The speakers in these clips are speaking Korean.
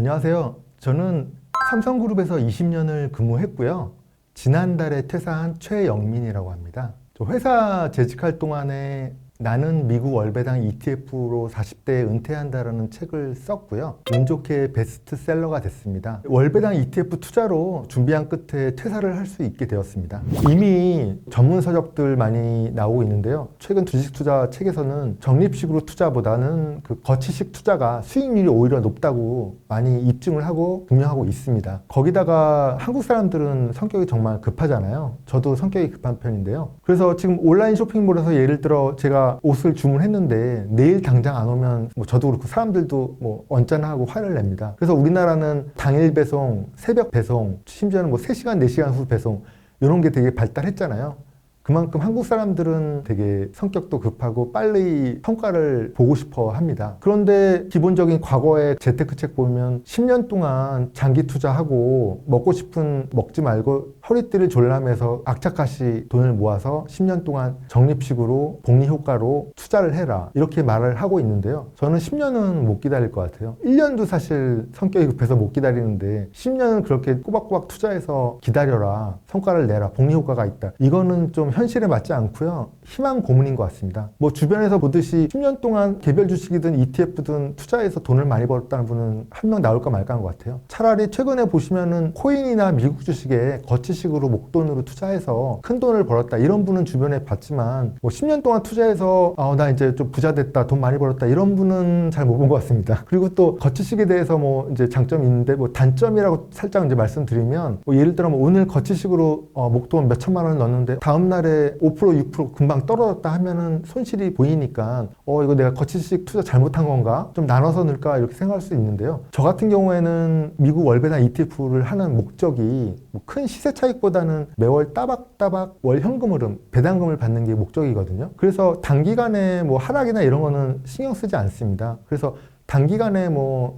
안녕하세요. 저는 삼성그룹에서 20년을 근무했고요. 지난달에 퇴사한 최영민이라고 합니다. 저 회사 재직할 동안에 나는 미국 월배당 ETF로 40대에 은퇴한다라는 책을 썼고요. 운 좋게 베스트셀러가 됐습니다. 월배당 ETF 투자로 준비한 끝에 퇴사를 할 수 있게 되었습니다. 이미 전문 서적들 많이 나오고 있는데요. 최근 주식 투자 책에서는 적립식으로 투자보다는 그 거치식 투자가 수익률이 오히려 높다고 많이 입증을 하고 분명하고 있습니다. 거기다가 한국 사람들은 성격이 정말 급하잖아요. 저도 성격이 급한 편인데요. 그래서 지금 온라인 쇼핑몰에서 예를 들어 제가 옷을 주문했는데 내일 당장 안 오면 저도 그렇고 사람들도 언짢아하고 화를 냅니다. 그래서 우리나라는 당일 배송, 새벽 배송, 심지어는 3시간, 4시간 후 배송 이런 게 되게 발달했잖아요. 그만큼 한국 사람들은 되게 성격도 급하고 빨리 성과를 보고 싶어 합니다. 그런데 기본적인 과거의 재테크책 보면 10년 동안 장기 투자하고 먹고 싶은 먹지 말고 허리띠를 졸라매서 악착같이 돈을 모아서 10년 동안 적립식으로 복리효과로 투자를 해라 이렇게 말을 하고 있는데요. 저는 10년은 못 기다릴 것 같아요. 1년도 사실 성격이 급해서 못 기다리는데 10년은 그렇게 꼬박꼬박 투자해서 기다려라, 성과를 내라, 복리효과가 있다. 이거는 좀 현실에 맞지 않고요. 희망 고문인 것 같습니다. 주변에서 보듯이 10년 동안 개별 주식이든 ETF든 투자해서 돈을 많이 벌었다는 분은 한 명 나올까 말까 한 것 같아요. 차라리 최근에 보시면은 코인이나 미국 주식에 거치식으로 목돈으로 투자해서 큰 돈을 벌었다 이런 분은 주변에 봤지만 10년 동안 투자해서 나 이제 좀 부자 됐다, 돈 많이 벌었다 이런 분은 잘 못 본 것 같습니다. 그리고 또 거치식에 대해서 이제 장점이 있는데 단점이라고 살짝 이제 말씀드리면 예를 들어 오늘 거치식으로 목돈 몇 천만 원을 넣었는데 다음 날에 5% 6% 금방 떨어졌다 하면은 손실이 보이니까 이거 내가 거치식 투자 잘못한 건가? 좀 나눠서 넣을까? 이렇게 생각할 수 있는데요. 저 같은 경우에는 미국 월배당 ETF를 하는 목적이 큰 시세 차익보다는 매월 따박따박 월 현금 흐름, 배당금을 받는 게 목적이거든요. 그래서 단기간에 하락이나 이런 거는 신경 쓰지 않습니다. 그래서 단기간에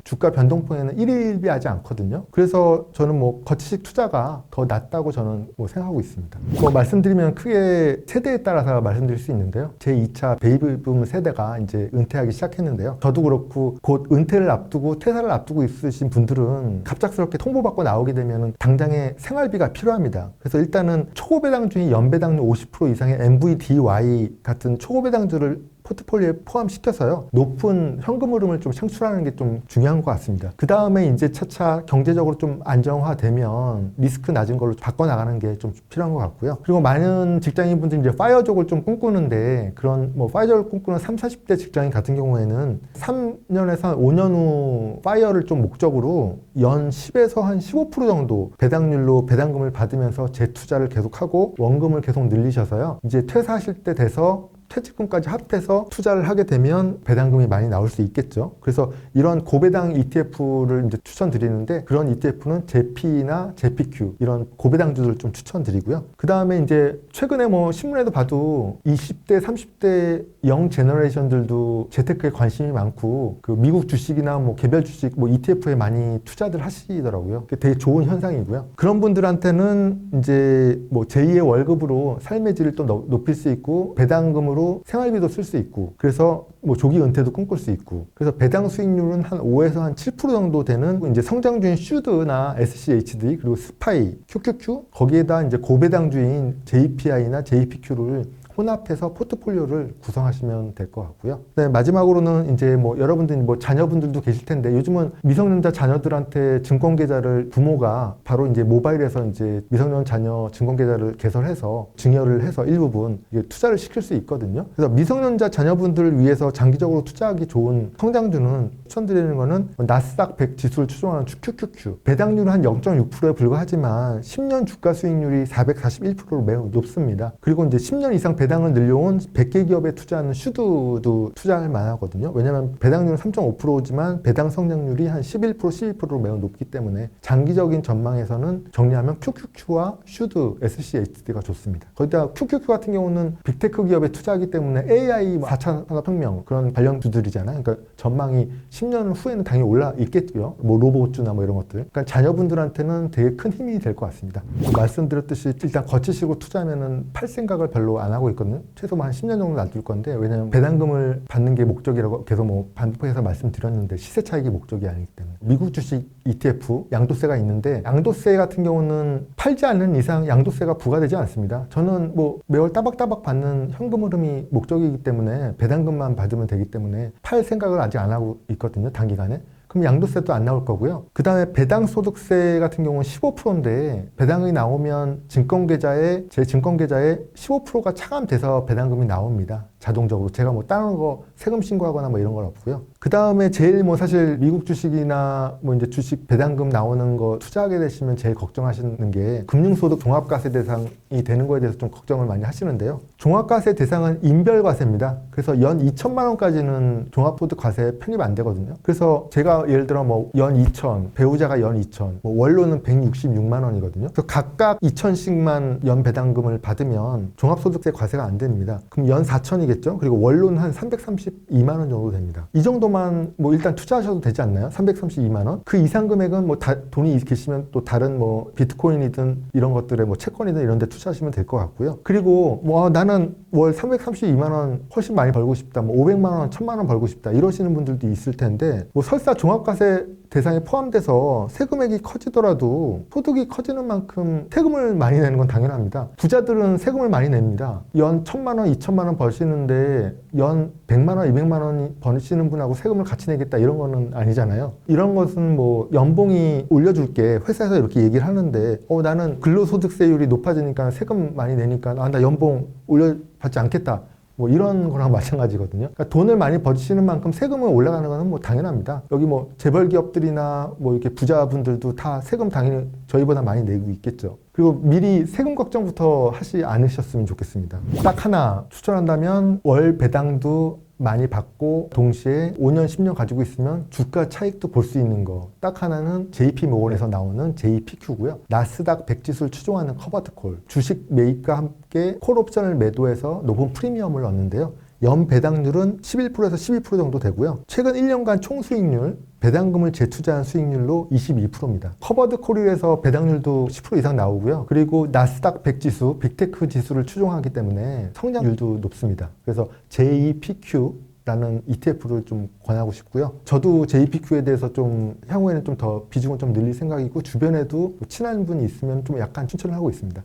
주가 변동폭에는 일희일비하지 않거든요. 그래서 저는 거치식 투자가 더 낫다고 저는 생각하고 있습니다. 말씀드리면 크게 세대에 따라서 말씀드릴 수 있는데요. 제2차 베이비붐 세대가 이제 은퇴하기 시작했는데요. 저도 그렇고 곧 은퇴를 앞두고 퇴사를 앞두고 있으신 분들은 갑작스럽게 통보받고 나오게 되면 당장의 생활비가 필요합니다. 그래서 일단은 초고배당주인 연배당률 50% 이상의 MVDY 같은 초고배당주를 포트폴리오에 포함시켜서요. 높은 현금 흐름을 좀 창출하는 게 좀 중요한 것 같습니다. 그 다음에 이제 차차 경제적으로 좀 안정화되면 리스크 낮은 걸로 바꿔나가는 게 좀 필요한 것 같고요. 그리고 많은 직장인분들이 이제 파이어족을 좀 꿈꾸는데 그런 파이어족을 꿈꾸는 30, 40대 직장인 같은 경우에는 3년에서 한 5년 후 파이어를 좀 목적으로 연 10에서 한 15% 정도 배당률로 배당금을 받으면서 재투자를 계속하고 원금을 계속 늘리셔서요. 이제 퇴사하실 때 돼서 퇴직금까지 합해서 투자를 하게 되면 배당금이 많이 나올 수 있겠죠. 그래서 이런 고배당 ETF를 이제 추천드리는데 그런 ETF는 JP나 JPQ 이런 고배당주들을 좀 추천드리고요. 그 다음에 이제 최근에 신문에도 봐도 20대, 30대 영 제너레이션들도 재테크에 관심이 많고 그 미국 주식이나 개별 주식 ETF에 많이 투자들 하시더라고요. 그게 되게 좋은 현상이고요. 그런 분들한테는 이제 제2의 월급으로 삶의 질을 또 높일 수 있고 배당금으로 생활비도 쓸 수 있고 그래서 조기 은퇴도 꿈꿀 수 있고 그래서 배당 수익률은 한 5에서 한 7% 정도 되는 이제 성장주인 슈드나 SCHD 그리고 스파이, QQQ 거기에다 이제 고배당주인 JPI나 JPQ를 혼합해서 포트폴리오를 구성하시면 될 것 같고요. 네, 마지막으로는 이제 여러분들 자녀분들도 계실 텐데 요즘은 미성년자 자녀들한테 증권 계좌를 부모가 바로 이제 모바일에서 이제 미성년 자녀 증권 계좌를 개설해서 증여를 해서 일부분 투자를 시킬 수 있거든요. 그래서 미성년자 자녀분들을 위해서 장기적으로 투자하기 좋은 성장주는 추천드리는 거는 나스닥 100 지수를 추종하는 QQQ. 배당률은 한 0.6%에 불과하지만 10년 주가 수익률이 441%로 매우 높습니다. 그리고 이제 10년 이상 배당을 늘려온 100개 기업에 투자하는 슈드도 투자할 만하거든요. 왜냐하면 배당률은 3.5%지만 배당 성장률이 한 11%, 12%로 매우 높기 때문에 장기적인 전망에서는 정리하면 QQQ와 슈드, SCHD가 좋습니다. 거기다가 QQQ 같은 경우는 빅테크 기업에 투자하기 때문에 AI 4차 산업혁명 그런 관련주들이잖아요. 그러니까 전망이 10년 후에는 당연히 올라 있겠고요. 로봇주나 이런 것들. 그러니까 자녀분들한테는 되게 큰 힘이 될 것 같습니다. 말씀드렸듯이 일단 거치식으로 투자하면은 팔 생각을 별로 안 하고 있거든요. 있거든요. 최소 한 10년 정도 놔둘 건데, 왜냐면 배당금을 받는 게 목적이라고 계속 뭐 반복해서 말씀드렸는데 시세 차익이 목적이 아니기 때문에. 미국 주식 ETF 양도세가 있는데, 양도세 같은 경우는 팔지 않는 이상 양도세가 부과되지 않습니다. 저는 뭐 매월 따박따박 받는 현금 흐름이 목적이기 때문에 배당금만 받으면 되기 때문에 팔 생각을 아직 안 하고 있거든요, 단기간에. 그럼 양도세도 안 나올 거고요. 그 다음에 배당소득세 같은 경우는 15%인데 배당이 나오면 제 증권계좌에 15%가 차감돼서 배당금이 나옵니다. 자동적으로. 제가 뭐 다른 거 세금 신고하거나 뭐 이런 건 없고요. 그 다음에 제일 뭐 사실 미국 주식이나 뭐 이제 주식 배당금 나오는 거 투자하게 되시면 제일 걱정하시는 게 금융소득 종합과세 대상이 되는 거에 대해서 좀 걱정을 많이 하시는데요. 종합과세 대상은 인별과세입니다. 그래서 연 2천만 원까지는 종합소득과세 편입 안 되거든요. 그래서 제가 예를 들어 뭐 연 2천, 배우자가 연 2천, 뭐 원로는 166만 원이거든요. 그래서 각각 2천씩만 연 배당금을 받으면 종합소득세 과세가 안 됩니다. 그럼 연 4천이 겠죠. 그리고 원로는 한 332만 원 정도 됩니다. 이 정도만 뭐 일단 투자하셔도 되지 않나요? 332만 원? 그 이상 금액은 뭐 돈이 계시면 또 다른 뭐 비트코인이든 이런 것들에 뭐 채권이든 이런 데 투자하시면 될 것 같고요. 그리고 뭐 나는 월 332만 원 훨씬 많이 벌고 싶다. 뭐 500만 원, 1000만 원 벌고 싶다. 이러시는 분들도 있을 텐데 뭐 설사 종합과세 대상에 포함돼서 세금액이 커지더라도 소득이 커지는 만큼 세금을 많이 내는 건 당연합니다. 부자들은 세금을 많이 냅니다. 연 1000만 원, 2000만 원 버시는데 연 100만 원, 200만 원 버시는 분하고 세금을 같이 내겠다 이런 거는 아니잖아요. 이런 것은 뭐 연봉이 올려줄게 회사에서 이렇게 얘기를 하는데 나는 근로소득세율이 높아지니까 세금 많이 내니까 나 연봉 올려받지 않겠다. 뭐 이런 거랑 마찬가지거든요. 그러니까 돈을 많이 버시는 만큼 세금을 올라가는 거는 뭐 당연합니다. 여기 뭐 재벌 기업들이나 뭐 이렇게 부자분들도 다 세금 당연히 저희보다 많이 내고 있겠죠. 그리고 미리 세금 걱정부터 하지 않으셨으면 좋겠습니다. 딱 하나 추천한다면 월 배당도 많이 받고 동시에 5년, 10년 가지고 있으면 주가 차익도 볼 수 있는 거. 딱 하나는 JP모건에서 나오는 JPQ고요. 나스닥 100지수를 추종하는 커버드 콜. 주식 매입과 함께 콜 옵션을 매도해서 높은 프리미엄을 얻는데요. 연 배당률은 11%에서 12% 정도 되고요. 최근 1년간 총 수익률, 배당금을 재투자한 수익률로 22%입니다. 커버드 콜에서 배당률도 10% 이상 나오고요. 그리고 나스닥 100지수, 빅테크 지수를 추종하기 때문에 성장률도 높습니다. 그래서 JPQ 라는 ETF를 좀 권하고 싶고요. 저도 JPQ에 대해서 좀 향후에는 좀 더 비중을 좀 늘릴 생각이고 주변에도 친한 분이 있으면 좀 약간 추천을 하고 있습니다.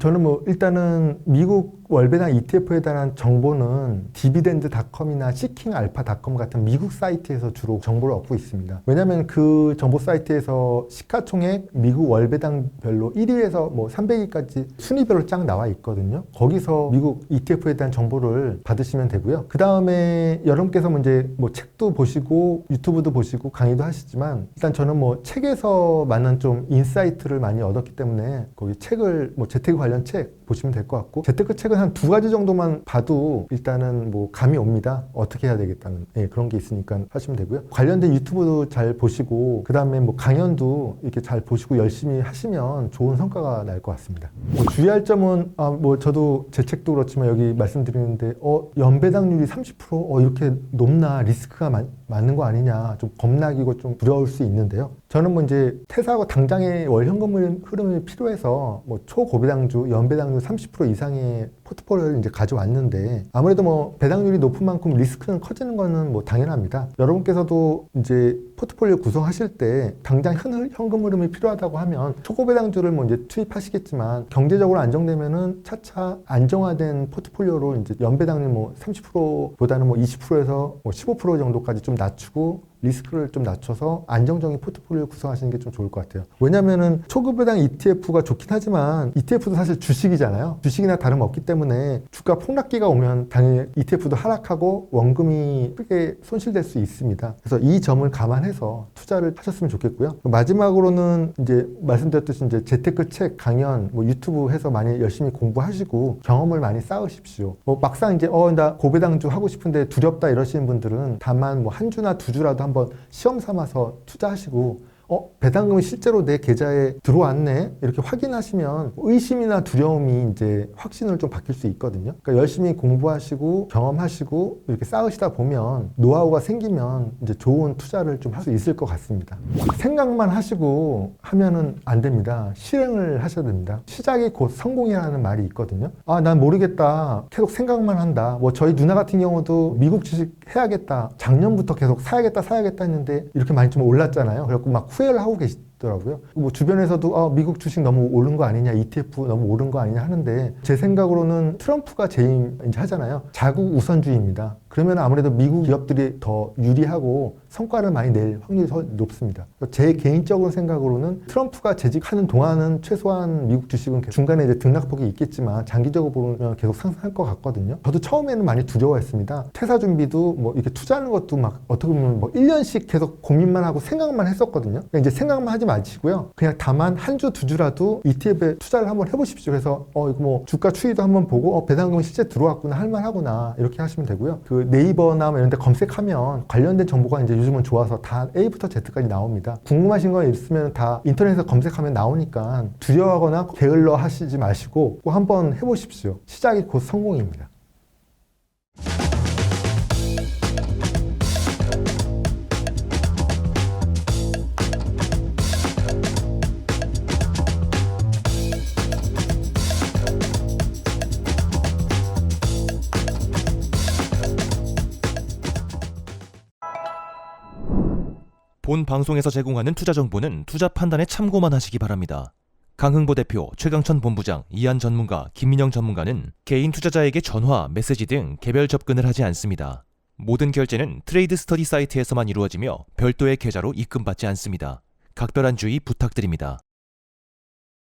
저는 뭐 일단은 미국 월배당 ETF에 대한 정보는 디비덴드닷컴이나 시킹알파닷컴 같은 미국 사이트에서 주로 정보를 얻고 있습니다. 왜냐하면 그 정보 사이트에서 시가총액 미국 월배당별로 1위에서 뭐 300위까지 순위별로 쫙 나와 있거든요. 거기서 미국 ETF에 대한 정보를 받으시면 되고요. 그 다음에 여러분께서 이제 뭐 책도 보시고 유튜브도 보시고 강의도 하시지만 일단 저는 뭐 책에서 많은 좀 인사이트를 많이 얻었기 때문에 거기 책을 뭐 재테크 관련 책 보시면 될 것 같고 재테크 책은 한 2가지 정도만 봐도 일단은 뭐 감이 옵니다. 어떻게 해야 되겠다는 그런 게 있으니까 하시면 되고요. 관련된 유튜브도 잘 보시고 그 다음에 뭐 강연도 이렇게 잘 보시고 열심히 하시면 좋은 성과가 날 것 같습니다. 뭐 주의할 점은 뭐 저도 제 책도 그렇지만 여기 말씀드리는데 연배당률이 30% 이렇게 높나 리스크가 많은 거 아니냐 좀 겁나기고 좀 두려울 수 있는데요. 저는 뭐 이제 퇴사하고 당장의 월 현금 흐름이 필요해서 뭐 초고배당주, 연배당률 30% 이상의 포트폴리오를 이제 가져왔는데 아무래도 뭐 배당률이 높은 만큼 리스크는 커지는 거는 뭐 당연합니다. 여러분께서도 이제 포트폴리오 구성하실 때 당장 현금 흐름이 필요하다고 하면 초고배당주를 뭐 이제 투입하시겠지만 경제적으로 안정되면은 차차 안정화된 포트폴리오로 이제 연배당률 뭐 30%보다는 뭐 20%에서 뭐 15% 정도까지 좀 낮추고 리스크를 좀 낮춰서 안정적인 포트폴리오 구성하시는 게 좀 좋을 것 같아요. 왜냐면은 초급배당 ETF가 좋긴 하지만 ETF도 사실 주식이잖아요. 주식이나 다름없기 때문에 주가 폭락기가 오면 당연히 ETF도 하락하고 원금이 크게 손실될 수 있습니다. 그래서 이 점을 감안해서 투자를 하셨으면 좋겠고요. 마지막으로는 이제 말씀드렸듯이 이제 재테크 책, 강연, 뭐 유튜브 해서 많이 열심히 공부하시고 경험을 많이 쌓으십시오. 뭐 막상 이제 나 고배당주 하고 싶은데 두렵다 이러시는 분들은 다만 뭐 한 주나 두 주라도 한번 시험 삼아서 투자하시고 배당금이 실제로 내 계좌에 들어왔네 이렇게 확인하시면 의심이나 두려움이 이제 확신을 좀 바뀔 수 있거든요. 그러니까 열심히 공부하시고 경험하시고 이렇게 쌓으시다 보면 노하우가 생기면 이제 좋은 투자를 좀 할 수 있을 것 같습니다. 생각만 하시고 하면은 안 됩니다. 실행을 하셔야 됩니다. 시작이 곧 성공이라는 말이 있거든요. 난 모르겠다. 계속 생각만 한다. 뭐 저희 누나 같은 경우도 미국 주식 해야겠다. 작년부터 계속 사야겠다 했는데 이렇게 많이 좀 올랐잖아요. 그래갖고 막 후회를 하고 계시더라고요. 뭐 주변에서도 미국 주식 너무 오른 거 아니냐, ETF 너무 오른 거 아니냐 하는데 제 생각으로는 트럼프가 재임 이제 하잖아요. 자국 우선주의입니다. 그러면 아무래도 미국 기업들이 더 유리하고 성과를 많이 낼 확률이 더 높습니다. 제 개인적인 생각으로는 트럼프가 재직하는 동안은 최소한 미국 주식은 중간에 이제 등락폭이 있겠지만 장기적으로 보면 계속 상승할 것 같거든요. 저도 처음에는 많이 두려워했습니다. 퇴사 준비도 뭐 이렇게 투자하는 것도 막 어떻게 보면 뭐 1년씩 계속 고민만 하고 생각만 했었거든요. 그러니까 이제 생각만 하지 마시고요. 그냥 다만 한 주, 두 주라도 ETF에 투자를 한번 해보십시오. 그래서 이거 뭐 주가 추이도 한번 보고 배당금이 실제 들어왔구나, 할만하구나 이렇게 하시면 되고요. 그 네이버나 뭐 이런 데 검색하면 관련된 정보가 이제 요즘은 좋아서 다 A부터 Z까지 나옵니다. 궁금하신 거 있으면 다 인터넷에서 검색하면 나오니까 두려워하거나 게을러 하시지 마시고 꼭 한번 해보십시오. 시작이 곧 성공입니다. 본 방송에서 제공하는 투자 정보는 투자 판단에 참고만 하시기 바랍니다. 강흥보 대표, 최강천 본부장, 이한 전문가, 김민영 전문가는 개인 투자자에게 전화, 메시지 등 개별 접근을 하지 않습니다. 모든 결제는 트레이드 스터디 사이트에서만 이루어지며 별도의 계좌로 입금받지 않습니다. 각별한 주의 부탁드립니다.